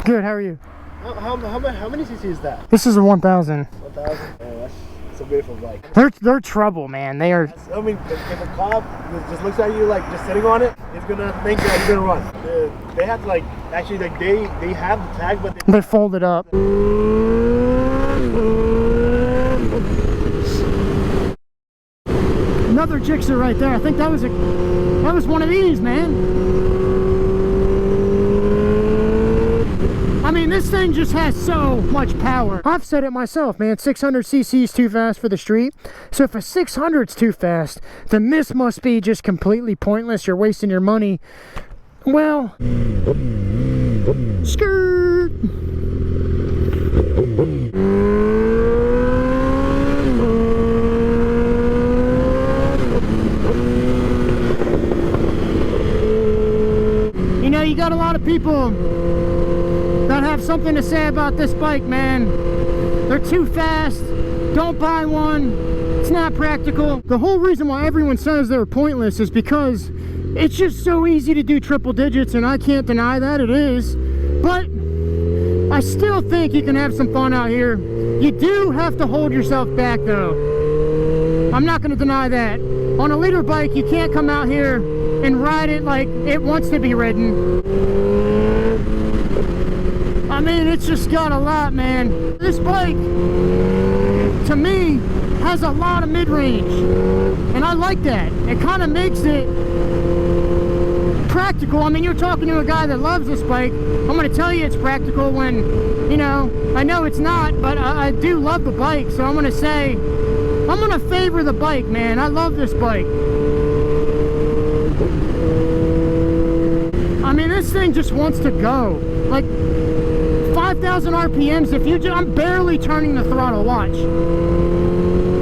Good, how are you? How many cc is that? This is a 1000. 1000? Oh, that's a beautiful bike. They're trouble, man. They are. I mean, if a cop just looks at you like just sitting on it, he's gonna think that you're gonna run. They have to like, actually like they have the tag, but they fold it up. Another Gixxer right there. I think that was one of these, man. I mean, this thing just has so much power. I've said it myself, man. 600 cc is too fast for the street. So if a 600's too fast, then this must be just completely pointless. You're wasting your money. Well, skirt. You know, you got a lot of people that have something to say about this bike, man. They're too fast. Don't buy one. It's not practical. The whole reason why everyone says they're pointless is because it's just so easy to do triple digits, and I can't deny that it is. But I still think you can have some fun out here. You do have to hold yourself back, though. I'm not going to deny that. On a liter bike, you can't come out here and ride it like it wants to be ridden. I mean, it's just got a lot, man. This bike, to me, has a lot of mid-range, and I like that. It kind of makes it practical. I mean, you're talking to a guy that loves this bike. I'm going to tell you it's practical when, you know, I know it's not, but I do love the bike, so I'm going to say, I'm going to favor the bike, man. I love this bike. I mean, this thing just wants to go. Like, 5,000 RPMs, if you just, I'm barely turning the throttle, watch.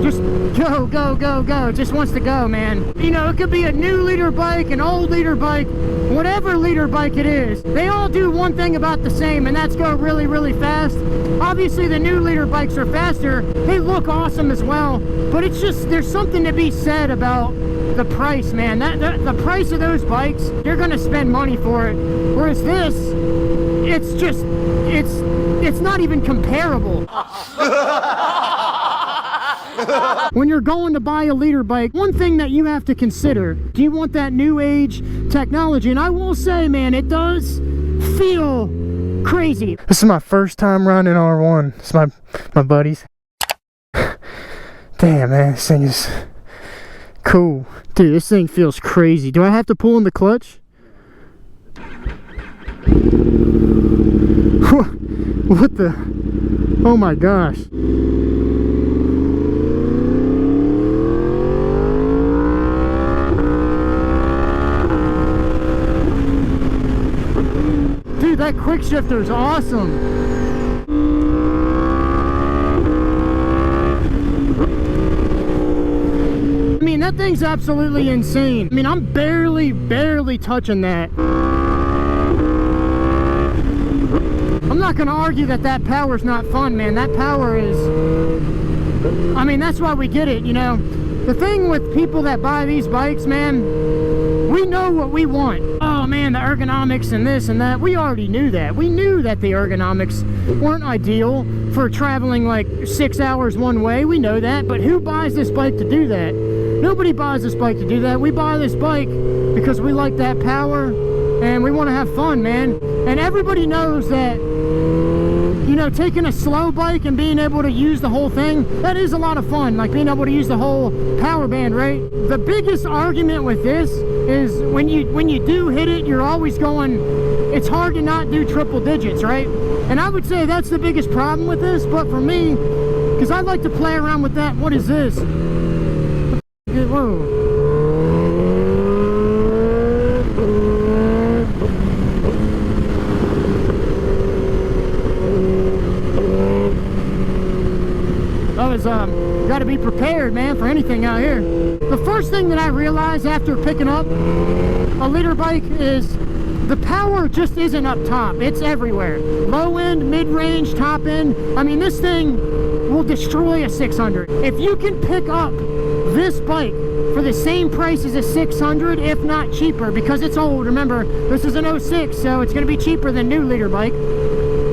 Just go, go, go, go. It just wants to go, man. You know, it could be a new liter bike, an old liter bike, whatever liter bike it is. They all do one thing about the same, and that's go really, really fast. Obviously, the new liter bikes are faster. They look awesome as well, but it's just, there's something to be said about the price, man. The price of those bikes, you're gonna spend money for it. Whereas this, it's just, it's not even comparable. When you're going to buy a liter bike, one thing that you have to consider, do you want that new age technology? And I will say, man, it does feel crazy. This is my first time running R1. It's my buddies. Damn, man, this thing is cool. Dude, this thing feels crazy. Do I have to pull in the clutch? What the? Oh my gosh. Dude, that quick shifter is awesome. I mean, that thing's absolutely insane. I mean, I'm barely touching that. I'm not gonna argue that power's not fun, man. That power is, I mean, that's why we get it, you know. The thing with people that buy these bikes, man, we know what we want. Oh man, the ergonomics and this and that, we already knew that. We knew that the ergonomics weren't ideal for traveling like 6 hours one way. We know that, but who buys this bike to do that? Nobody buys this bike to do that. We buy this bike because we like that power and we want to have fun, man. And everybody knows that, you know, taking a slow bike and being able to use the whole thing, that is a lot of fun, like being able to use the whole power band, right? The biggest argument with this is when you do hit it, you're always going, it's hard to not do triple digits, right? And I would say that's the biggest problem with this, but for me, because I like to play around with that, what is this? Whoa. Got to be prepared, man, for anything out here. The first thing that I realized after picking up a liter bike is the power just isn't up top. It's everywhere. Low end, mid-range, top end. I mean, this thing will destroy a 600. If you can pick up this bike for the same price as a 600, if not cheaper, because it's old. Remember, this is an 06, so it's going to be cheaper than new liter bike.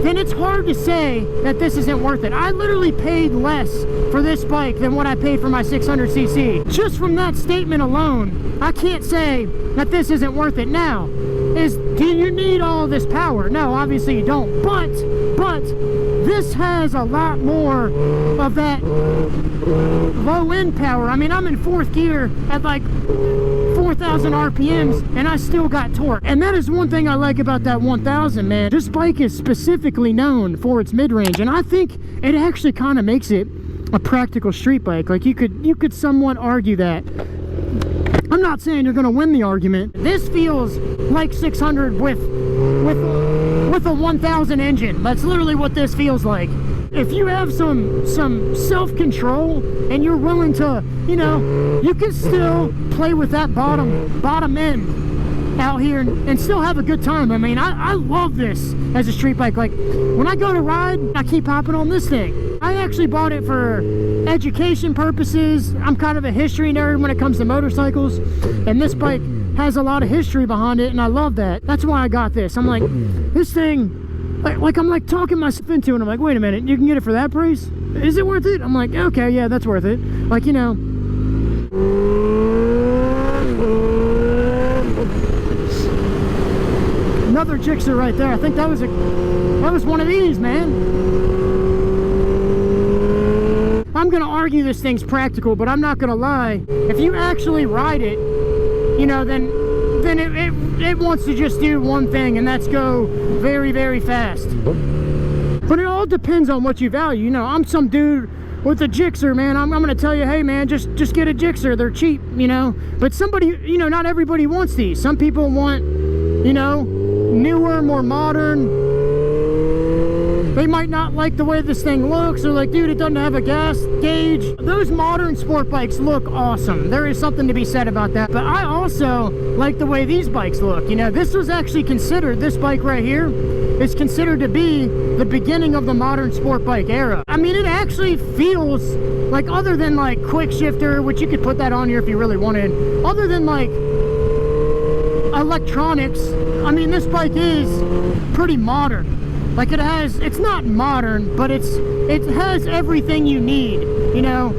then it's hard to say that this isn't worth it. I literally paid less for this bike than what I paid for my 600cc. Just from that statement alone, I can't say that this isn't worth it. Now, do you need all this power? No, obviously you don't. But this has a lot more of that low end power. I mean, I'm in 4th gear at like 4,000 RPMs and I still got torque. And that is one thing I like about that 1000, man. This bike is specifically known for its mid-range, and I think it actually kind of makes it a practical street bike. Like you could somewhat argue that. I'm not saying you're going to win the argument. This feels like 600 with a 1000 engine. That's literally what this feels like. If you have some self-control and you're willing to, you know, you can still play with that bottom end out here and still have a good time. I mean, I love this as a street bike. Like when I go to ride, I keep hopping on this thing. I actually bought it for education purposes. I'm kind of a history nerd when it comes to motorcycles, and this bike has a lot of history behind it, and I love that. That's why I got this. I'm like, this thing, like I'm like talking myself into it, and I'm like, wait a minute, you can get it for that price? Is it worth it? I'm like, okay, yeah, that's worth it. Like, you know, another Gixxer right there. I think that was one of these, man. I'm gonna argue this thing's practical, but I'm not gonna lie. If you actually ride it, you know, then it wants to just do one thing, and that's go very, very fast. But it all depends on what you value. You know, I'm some dude with a Gixxer, man. I'm gonna tell you, hey man, just get a Gixxer. They're cheap, you know. But somebody, you know, not everybody wants these. Some people want, you know, newer, more modern. They might not like the way this thing looks, or like, dude, it doesn't have a gas gauge. Those modern sport bikes look awesome. There is something to be said about that. But I also like the way these bikes look. You know, this was actually considered, this bike right here is considered to be the beginning of the modern sport bike era. I mean, it actually feels like, other than like quick shifter, which you could put that on here if you really wanted, other than like electronics, I mean, this bike is pretty modern. Like it's not modern, but it has everything you need, you know.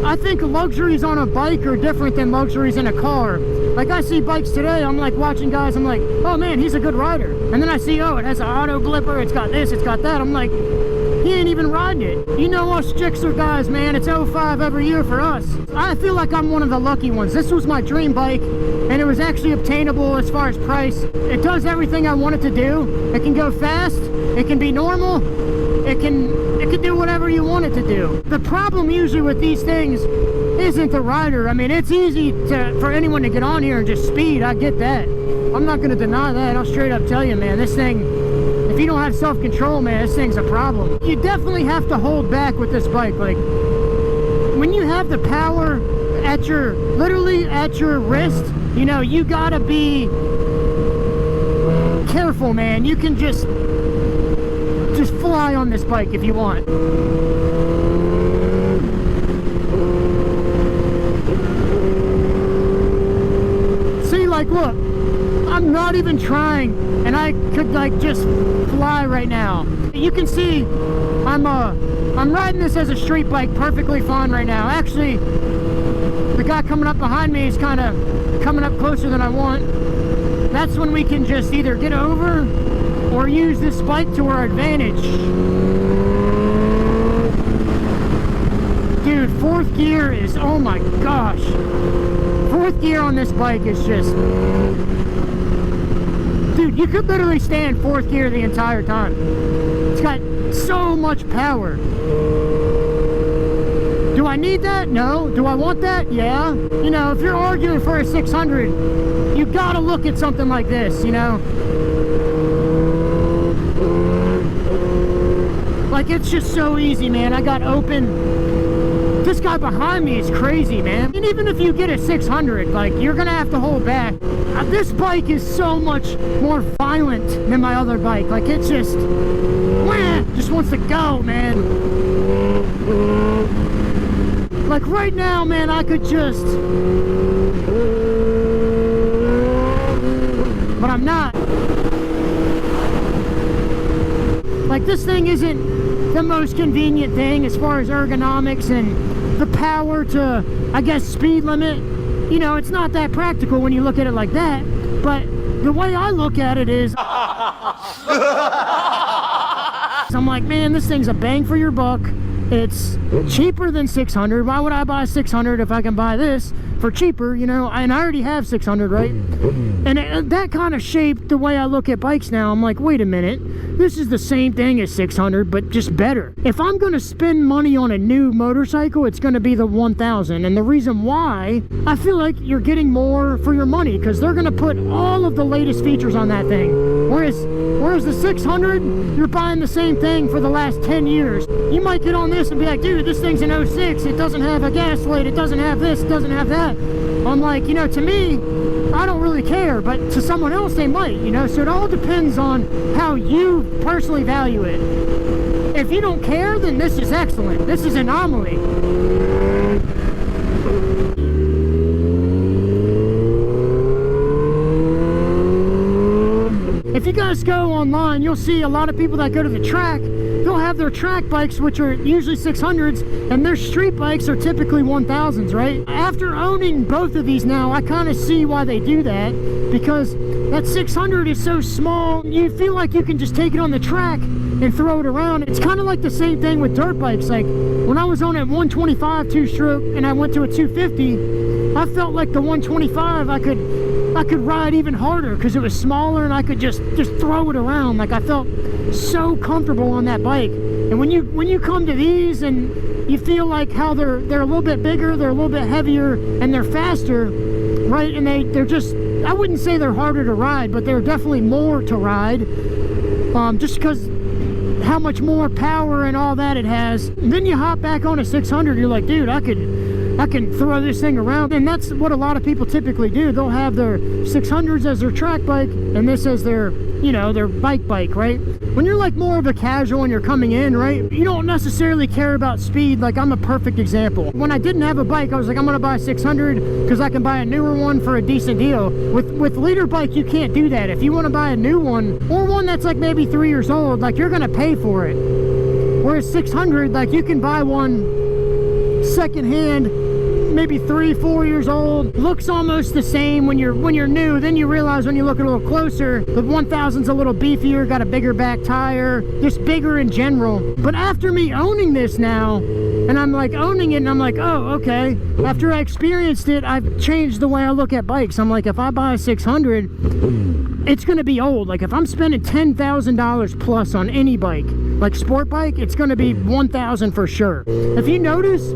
I think luxuries on a bike are different than luxuries in a car. Like I see bikes today, I'm like watching guys, I'm like, oh man, he's a good rider. And then I see, oh, it has an auto blipper, it's got this, it's got that. I'm like, he ain't even riding it. You know us Gixxer guys, man, it's 05 every year for us. I feel like I'm one of the lucky ones. This was my dream bike, and it was actually obtainable as far as price. It does everything I want it to do. It can go fast, it can be normal, it can do whatever you want it to do. The problem usually with these things isn't the rider. I mean, it's easy for anyone to get on here and just speed. I get that. I'm not going to deny that. I'll straight up tell you, man, this thing, if you don't have self-control, man, this thing's a problem. You definitely have to hold back with this bike. Like, when you have the power at literally at your wrist, you know, you gotta be careful, man. You can just fly on this bike if you want. See, like, look, I'm not even trying, and I could like just fly right now. You can see I'm riding this as a street bike perfectly fine right now. Actually, the guy coming up behind me is kind of coming up closer than I want. That's when we can just either get over or use this bike to our advantage. Dude, 4th gear is, oh my gosh. 4th gear on this bike is just, dude, you could literally stay in 4th gear the entire time. It's got so much power. Do I need that? No. Do I want that? Yeah. You know, if you're arguing for a 600, you gotta look at something like this, you know? Like, it's just so easy, man. I got open. This guy behind me is crazy, man. And even if you get a 600, like, you're gonna have to hold back. This bike is so much more violent than my other bike. Like, it's just wants to go, man. Like, right now, man, I could just, but I'm not. Like, this thing isn't the most convenient thing as far as ergonomics and the power to, I guess, speed limit. You know, it's not that practical when you look at it like that. But the way I look at it is, I'm like, man, this thing's a bang for your buck. It's cheaper than 600. Why would I buy 600 if I can buy this for cheaper, you know? And I already have 600, right? And that kind of shaped the way I look at bikes now. I'm like, wait a minute, this is the same thing as 600, but just better. If I'm going to spend money on a new motorcycle, it's going to be the 1000. And the reason why, I feel like you're getting more for your money, because they're going to put all of the latest features on that thing. Whereas the 600, you're buying the same thing for the last 10 years. You might get on this and be like, dude, this thing's an 06, it doesn't have a gas light, it doesn't have this, it doesn't have that. I'm like, you know, to me, I don't really care, but to someone else they might, you know. So it all depends on how you personally value it. If you don't care, then this is excellent. This is an anomaly. If you guys go online, you'll see a lot of people that go to the track, they'll have their track bikes, which are usually 600s, and their street bikes are typically 1000s, right? After owning both of these now, I kind of see why they do that, because that 600 is so small, you feel like you can just take it on the track and throw it around. It's kind of like the same thing with dirt bikes. Like, when I was on a 125 two-stroke and I went to a 250, I felt like the 125, I could ride even harder because it was smaller and I could just throw it around. Like, I felt so comfortable on that bike. And when you come to these and you feel like how they're a little bit bigger, they're a little bit heavier, and they're faster, right? And they're just, I wouldn't say they're harder to ride, but they're definitely more to ride, just because how much more power and all that it has. And then you hop back on a 600, you're like, dude, I can throw this thing around. And that's what a lot of people typically do. They'll have their 600s as their track bike and this as their, you know, their bike, right? When you're like more of a casual and you're coming in, right, you don't necessarily care about speed. Like, I'm a perfect example. When I didn't have a bike, I was like, I'm gonna buy a 600 because I can buy a newer one for a decent deal. With leader bike, you can't do that. If you want to buy a new one, or one that's like maybe 3 years old, like, you're gonna pay for it. Whereas 600, like, you can buy one secondhand, maybe 3-4 years old, looks almost the same when you're new. Then you realize when you look a little closer, the 1000's a little beefier, got a bigger back tire, just bigger in general. But after me owning this now, and I'm like owning it, and I'm like, oh, okay, after I experienced it, I've changed the way I look at bikes. I'm like, if I buy a 600, it's gonna be old. Like, if I'm spending $10,000 plus on any bike, like sport bike, it's gonna be 1000 for sure. If you notice,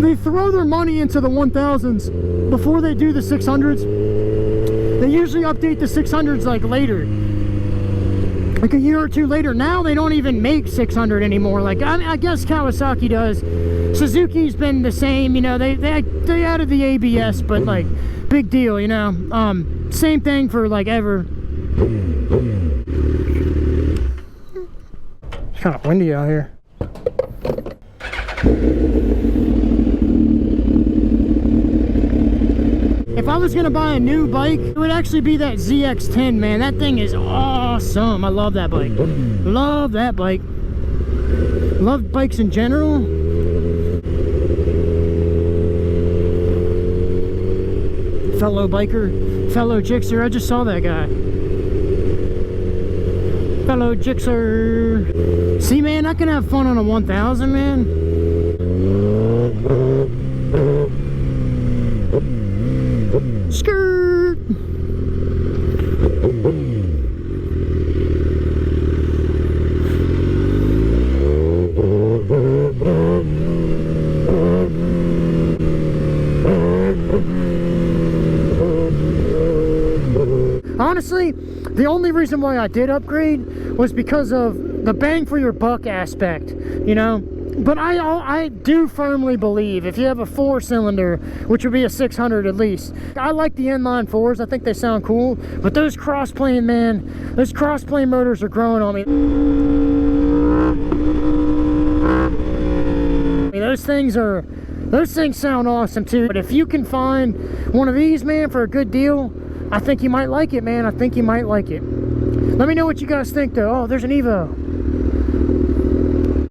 they throw their money into the 1000s before they do the 600s. They usually update the 600s like later, like a year or two later. Now they don't even make 600 anymore. Like, I guess Kawasaki does. Suzuki's been the same, you know. They added the ABS, but like, big deal, you know. Same thing for like ever. It's kind of windy out here. If I was gonna buy a new bike, it would actually be that ZX10, man. That thing is awesome. I love that bike. Love that bike. Love bikes in general. Fellow biker, fellow Gixxer. I just saw that guy. Fellow Gixxer. See, man, I can have fun on a 1000, man. Skirt. Honestly, the only reason why I did upgrade was because of the bang for your buck aspect, you know. But I do firmly believe if you have a 4-cylinder, which would be a 600 at least. I like the inline 4s. I think they sound cool. But those cross-plane, man, those cross-plane motors are growing on me. I mean, those things sound awesome too. But if you can find one of these, man, for a good deal, I think you might like it, man. I think you might like it. Let me know what you guys think though. Oh, there's an Evo.